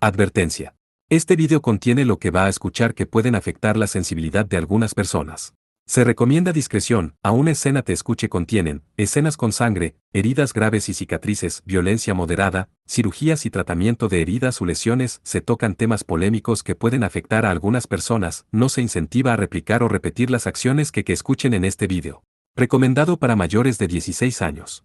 Advertencia. Este video contiene lo que va a escuchar que pueden afectar la sensibilidad de algunas personas. Se recomienda discreción, aún escena te escuche contienen, escenas con sangre, heridas graves y cicatrices, violencia moderada, cirugías y tratamiento de heridas o lesiones, se tocan temas polémicos que pueden afectar a algunas personas, no se incentiva a replicar o repetir las acciones que escuchen en este video. Recomendado para mayores de 16 años.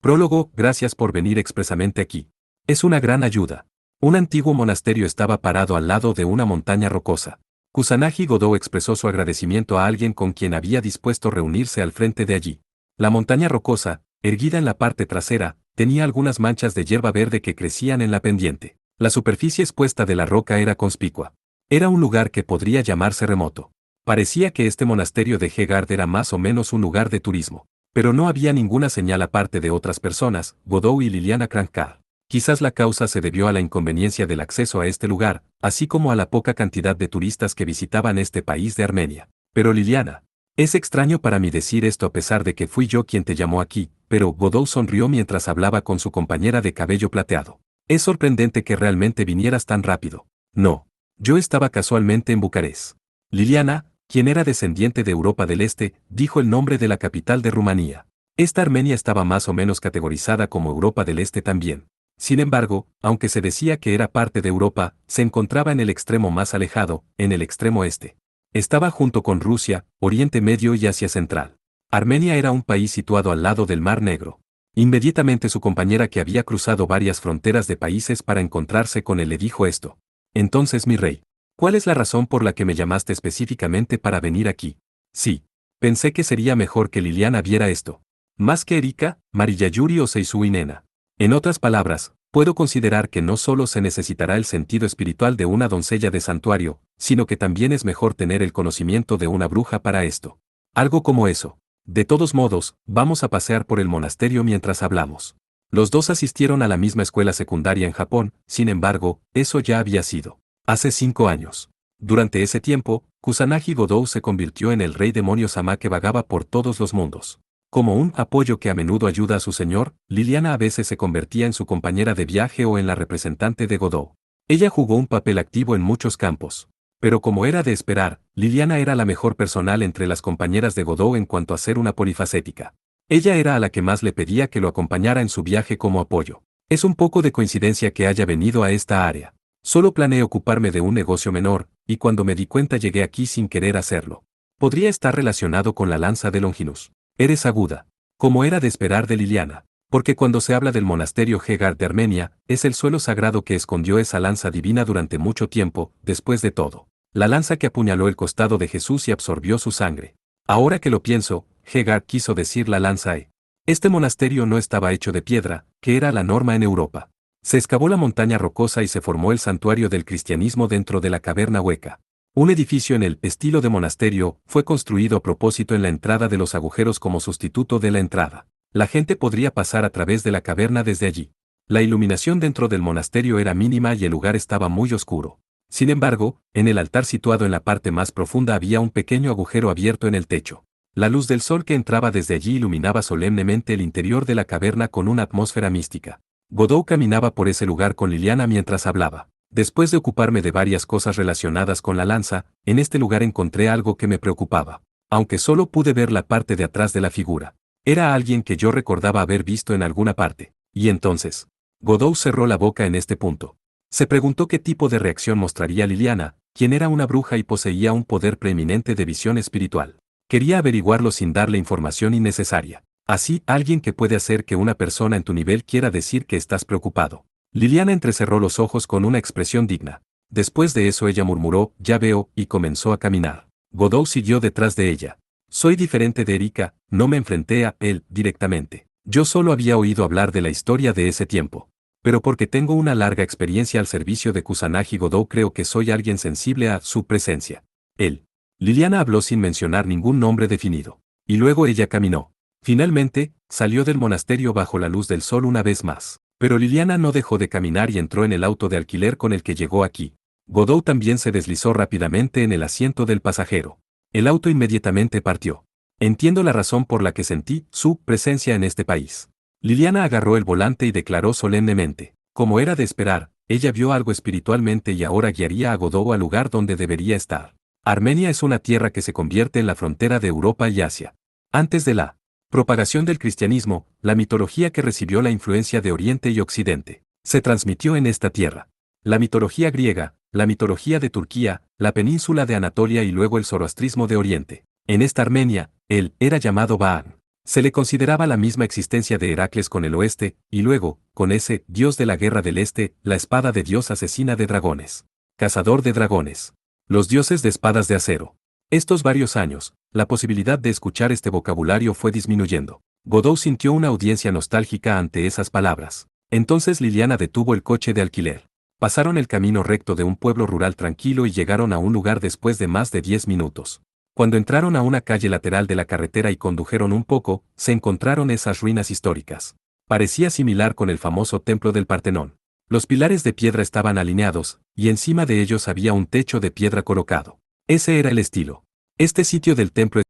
Prólogo, gracias por venir expresamente aquí. Es una gran ayuda. Un antiguo monasterio estaba parado al lado de una montaña rocosa. Kusanagi Godou expresó su agradecimiento a alguien con quien había dispuesto reunirse al frente de allí. La montaña rocosa, erguida en la parte trasera, tenía algunas manchas de hierba verde que crecían en la pendiente. La superficie expuesta de la roca era conspicua. Era un lugar que podría llamarse remoto. Parecía que este monasterio de Heegard era más o menos un lugar de turismo. Pero no había ninguna señal aparte de otras personas, Godou y Liliana Crankar. Quizás la causa se debió a la inconveniencia del acceso a este lugar, así como a la poca cantidad de turistas que visitaban este país de Armenia. Pero Liliana, es extraño para mí decir esto a pesar de que fui yo quien te llamó aquí, pero Godou sonrió mientras hablaba con su compañera de cabello plateado. Es sorprendente que realmente vinieras tan rápido. No. Yo estaba casualmente en Bucarest. Liliana, quien era descendiente de Europa del Este, dijo el nombre de la capital de Rumanía. Esta Armenia estaba más o menos categorizada como Europa del Este también. Sin embargo, aunque se decía que era parte de Europa, se encontraba en el extremo más alejado, en el extremo este. Estaba junto con Rusia, Oriente Medio y Asia Central. Armenia era un país situado al lado del Mar Negro. Inmediatamente su compañera que había cruzado varias fronteras de países para encontrarse con él le dijo esto. Entonces mi rey, ¿cuál es la razón por la que me llamaste específicamente para venir aquí? Sí. Pensé que sería mejor que Liliana viera esto. Más que Erika, Mariyayuri o Seisui Nena. En otras palabras, puedo considerar que no solo se necesitará el sentido espiritual de una doncella de santuario, sino que también es mejor tener el conocimiento de una bruja para esto. Algo como eso. De todos modos, vamos a pasear por el monasterio mientras hablamos. Los dos asistieron a la misma escuela secundaria en Japón, sin embargo, eso ya había sido hace 5 años. Durante ese tiempo, Kusanagi Godou se convirtió en el rey demonio Sama que vagaba por todos los mundos. Como un apoyo que a menudo ayuda a su señor, Liliana a veces se convertía en su compañera de viaje o en la representante de Godou. Ella jugó un papel activo en muchos campos. Pero como era de esperar, Liliana era la mejor personal entre las compañeras de Godou en cuanto a ser una polifacética. Ella era a la que más le pedía que lo acompañara en su viaje como apoyo. Es un poco de coincidencia que haya venido a esta área. Solo planeé ocuparme de un negocio menor, y cuando me di cuenta llegué aquí sin querer hacerlo. Podría estar relacionado con la lanza de Longinus. Eres aguda, como era de esperar de Liliana, porque cuando se habla del monasterio Heegard de Armenia, es el suelo sagrado que escondió esa lanza divina durante mucho tiempo, después de todo. La lanza que apuñaló el costado de Jesús y absorbió su sangre. Ahora que lo pienso, Heegard quiso decir la lanza E. Este monasterio no estaba hecho de piedra, que era la norma en Europa. Se excavó la montaña rocosa y se formó el santuario del cristianismo dentro de la caverna hueca. Un edificio en el estilo de monasterio fue construido a propósito en la entrada de los agujeros como sustituto de la entrada. La gente podría pasar a través de la caverna desde allí. La iluminación dentro del monasterio era mínima y el lugar estaba muy oscuro. Sin embargo, en el altar situado en la parte más profunda había un pequeño agujero abierto en el techo. La luz del sol que entraba desde allí iluminaba solemnemente el interior de la caverna con una atmósfera mística. Godou caminaba por ese lugar con Liliana mientras hablaba. Después de ocuparme de varias cosas relacionadas con la lanza, en este lugar encontré algo que me preocupaba. Aunque solo pude ver la parte de atrás de la figura. Era alguien que yo recordaba haber visto en alguna parte. Y entonces, Godou cerró la boca en este punto. Se preguntó qué tipo de reacción mostraría Liliana, quien era una bruja y poseía un poder preeminente de visión espiritual. Quería averiguarlo sin darle información innecesaria. Así, alguien que puede hacer que una persona en tu nivel quiera decir que estás preocupado. Liliana entrecerró los ojos con una expresión digna. Después de eso ella murmuró, ya veo, y comenzó a caminar. Godou siguió detrás de ella. Soy diferente de Erika, no me enfrenté a él directamente. Yo solo había oído hablar de la historia de ese tiempo. Pero porque tengo una larga experiencia al servicio de Kusanagi Godou creo que soy alguien sensible a su presencia. Él. Liliana habló sin mencionar ningún nombre definido. Y luego ella caminó. Finalmente, salió del monasterio bajo la luz del sol una vez más. Pero Liliana no dejó de caminar y entró en el auto de alquiler con el que llegó aquí. Godou también se deslizó rápidamente en el asiento del pasajero. El auto inmediatamente partió. Entiendo la razón por la que sentí su presencia en este país. Liliana agarró el volante y declaró solemnemente. Como era de esperar, ella vio algo espiritualmente y ahora guiaría a Godot al lugar donde debería estar. Armenia es una tierra que se convierte en la frontera de Europa y Asia. Antes de la propagación del cristianismo, la mitología que recibió la influencia de Oriente y Occidente se transmitió en esta tierra. La mitología griega, la mitología de Turquía, la península de Anatolia y luego el zoroastrismo de Oriente. En esta Armenia, él era llamado Baán. Se le consideraba la misma existencia de Heracles con el oeste, y luego, con ese, dios de la guerra del este, la espada de Dios asesina de dragones. Cazador de dragones. Los dioses de espadas de acero. Estos varios años, la posibilidad de escuchar este vocabulario fue disminuyendo. Godot sintió una audiencia nostálgica ante esas palabras. Entonces Liliana detuvo el coche de alquiler. Pasaron el camino recto de un pueblo rural tranquilo y llegaron a un lugar después de más de 10 minutos. Cuando entraron a una calle lateral de la carretera y condujeron un poco, se encontraron esas ruinas históricas. Parecía similar con el famoso templo del Partenón. Los pilares de piedra estaban alineados, y encima de ellos había un techo de piedra colocado. Ese era el estilo. Este sitio del templo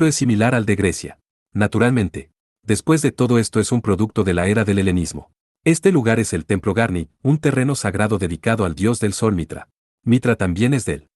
es similar al de Grecia. Naturalmente. Después de todo esto es un producto de la era del helenismo. Este lugar es el Templo Garni, un terreno sagrado dedicado al dios del sol Mitra. Mitra también es del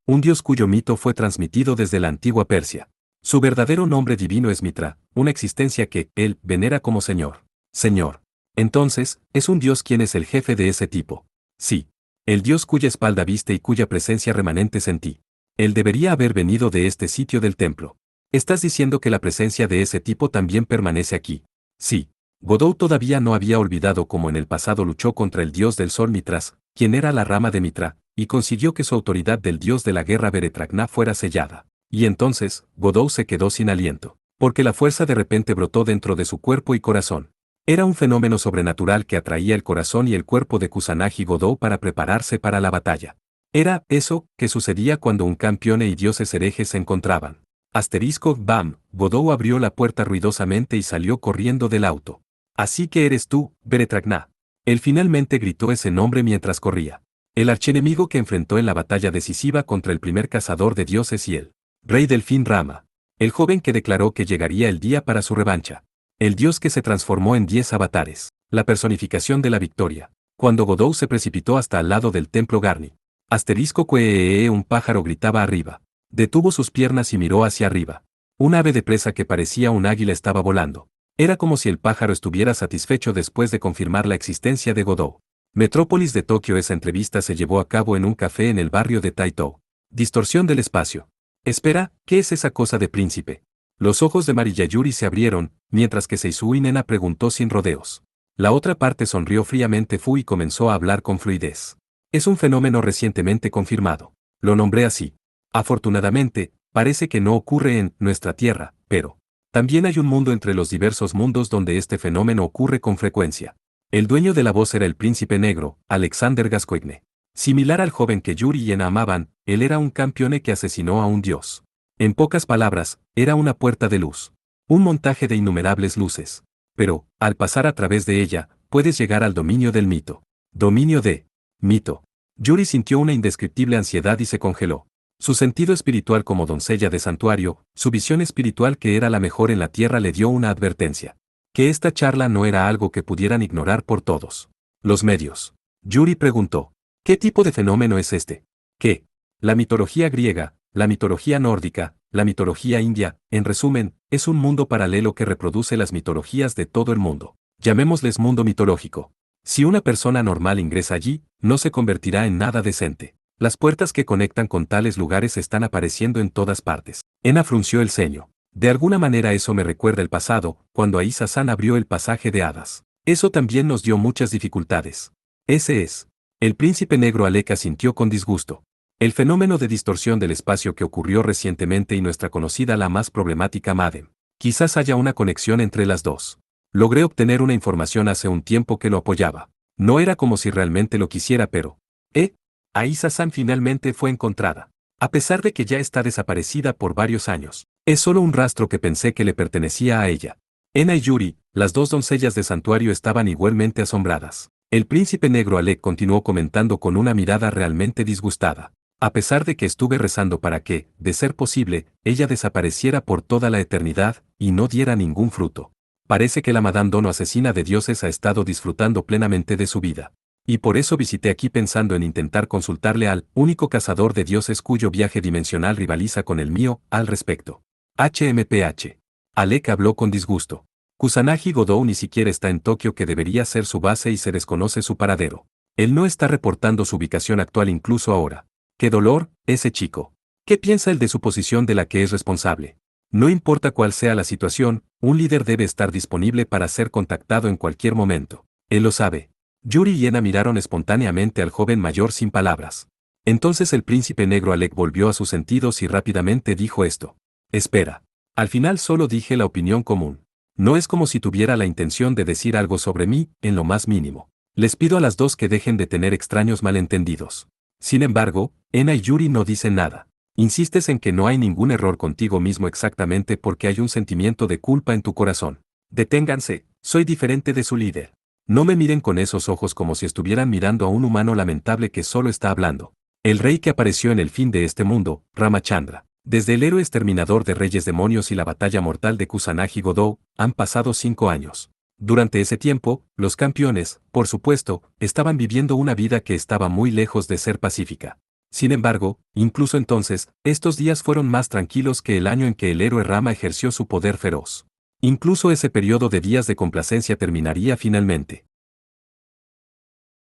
un dios cuyo mito fue transmitido desde la antigua Persia. Su verdadero nombre divino es Mitra, una existencia que él venera como Señor. Señor. Entonces, es un dios quien es el jefe de ese tipo. Sí. El dios cuya espalda viste y cuya presencia remanente sentí. Él debería haber venido de este sitio del templo. ¿Estás diciendo que la presencia de ese tipo también permanece aquí? Sí. Godot todavía no había olvidado cómo en el pasado luchó contra el dios del sol Mitras, quien era la rama de Mitra, y consiguió que su autoridad del dios de la guerra Beretragná fuera sellada. Y entonces, Godot se quedó sin aliento, porque la fuerza de repente brotó dentro de su cuerpo y corazón. Era un fenómeno sobrenatural que atraía el corazón y el cuerpo de Kusanagi Godot para prepararse para la batalla. Era eso que sucedía cuando un campeón y dioses herejes se encontraban. Asterisco, bam, Godot abrió la puerta ruidosamente y salió corriendo del auto. Así que eres tú, Beretragná. Él finalmente gritó ese nombre mientras corría. El archienemigo que enfrentó en la batalla decisiva contra el primer cazador de dioses y el rey Delfín Rama. El joven que declaró que llegaría el día para su revancha. El dios que se transformó en 10 avatares. La personificación de la victoria. Cuando Godot se precipitó hasta al lado del templo Garni. Asterisco un pájaro gritaba arriba. Detuvo sus piernas y miró hacia arriba. Un ave de presa que parecía un águila estaba volando. Era como si el pájaro estuviera satisfecho después de confirmar la existencia de Godot. Metrópolis de Tokio. Esa entrevista se llevó a cabo en un café en el barrio de Taito. Distorsión del espacio. Espera, ¿qué es esa cosa de príncipe? Los ojos de Mariyayuri se abrieron, mientras que Seisui Nena preguntó sin rodeos. La otra parte sonrió fríamente y comenzó a hablar con fluidez. Es un fenómeno recientemente confirmado. Lo nombré así. Afortunadamente, parece que no ocurre en nuestra Tierra, pero también hay un mundo entre los diversos mundos donde este fenómeno ocurre con frecuencia. El dueño de la voz era el príncipe negro, Alexander Gascoigne. Similar al joven que Yuri y Ena amaban, él era un campeón que asesinó a un dios. En pocas palabras, era una puerta de luz. Un montaje de innumerables luces. Pero, al pasar a través de ella, puedes llegar al dominio del mito. Dominio de mito. Yuri sintió una indescriptible ansiedad y se congeló. Su sentido espiritual como doncella de santuario, su visión espiritual que era la mejor en la tierra le dio una advertencia. Que esta charla no era algo que pudieran ignorar por todos los medios. Yuri preguntó, ¿qué tipo de fenómeno es este? ¿Qué? La mitología griega, la mitología nórdica, la mitología india, en resumen, es un mundo paralelo que reproduce las mitologías de todo el mundo. Llamémosles mundo mitológico. Si una persona normal ingresa allí, no se convertirá en nada decente. Las puertas que conectan con tales lugares están apareciendo en todas partes. Ena frunció el ceño. De alguna manera eso me recuerda el pasado, cuando Aiza-san abrió el pasaje de hadas. Eso también nos dio muchas dificultades. Ese es. El príncipe negro Aleka sintió con disgusto. El fenómeno de distorsión del espacio que ocurrió recientemente y nuestra conocida la más problemática Madem. Quizás haya una conexión entre las dos. Logré obtener una información hace un tiempo que lo apoyaba. No era como si realmente lo quisiera, pero... Aiza-san finalmente fue encontrada. A pesar de que ya está desaparecida por varios años. Es solo un rastro que pensé que le pertenecía a ella. Ena y Yuri, las dos doncellas de santuario estaban igualmente asombradas. El príncipe negro Alec continuó comentando con una mirada realmente disgustada. A pesar de que estuve rezando para que, de ser posible, ella desapareciera por toda la eternidad, y no diera ningún fruto. Parece que la Madame Dono asesina de dioses ha estado disfrutando plenamente de su vida. Y por eso visité aquí pensando en intentar consultarle al único cazador de dioses cuyo viaje dimensional rivaliza con el mío, al respecto. HMPH. Alec habló con disgusto. Kusanagi Godou ni siquiera está en Tokio, que debería ser su base, y se desconoce su paradero. Él no está reportando su ubicación actual incluso ahora. ¡Qué dolor, ese chico! ¿Qué piensa él de su posición de la que es responsable? No importa cuál sea la situación, un líder debe estar disponible para ser contactado en cualquier momento. Él lo sabe. Yuri y Ena miraron espontáneamente al joven mayor sin palabras. Entonces el príncipe negro Alec volvió a sus sentidos y rápidamente dijo esto. Espera. Al final solo dije la opinión común. No es como si tuviera la intención de decir algo sobre mí, en lo más mínimo. Les pido a las dos que dejen de tener extraños malentendidos. Sin embargo, Ena y Yuri no dicen nada. Insistes en que no hay ningún error contigo mismo exactamente porque hay un sentimiento de culpa en tu corazón. Deténganse, soy diferente de su líder. No me miren con esos ojos como si estuvieran mirando a un humano lamentable que solo está hablando. El rey que apareció en el fin de este mundo, Ramachandra. Desde el héroe exterminador de reyes demonios y la batalla mortal de Kusanagi Godou, han pasado 5 años. Durante ese tiempo, los campeones, por supuesto, estaban viviendo una vida que estaba muy lejos de ser pacífica. Sin embargo, incluso entonces, estos días fueron más tranquilos que el año en que el héroe Rama ejerció su poder feroz. Incluso ese periodo de días de complacencia terminaría finalmente.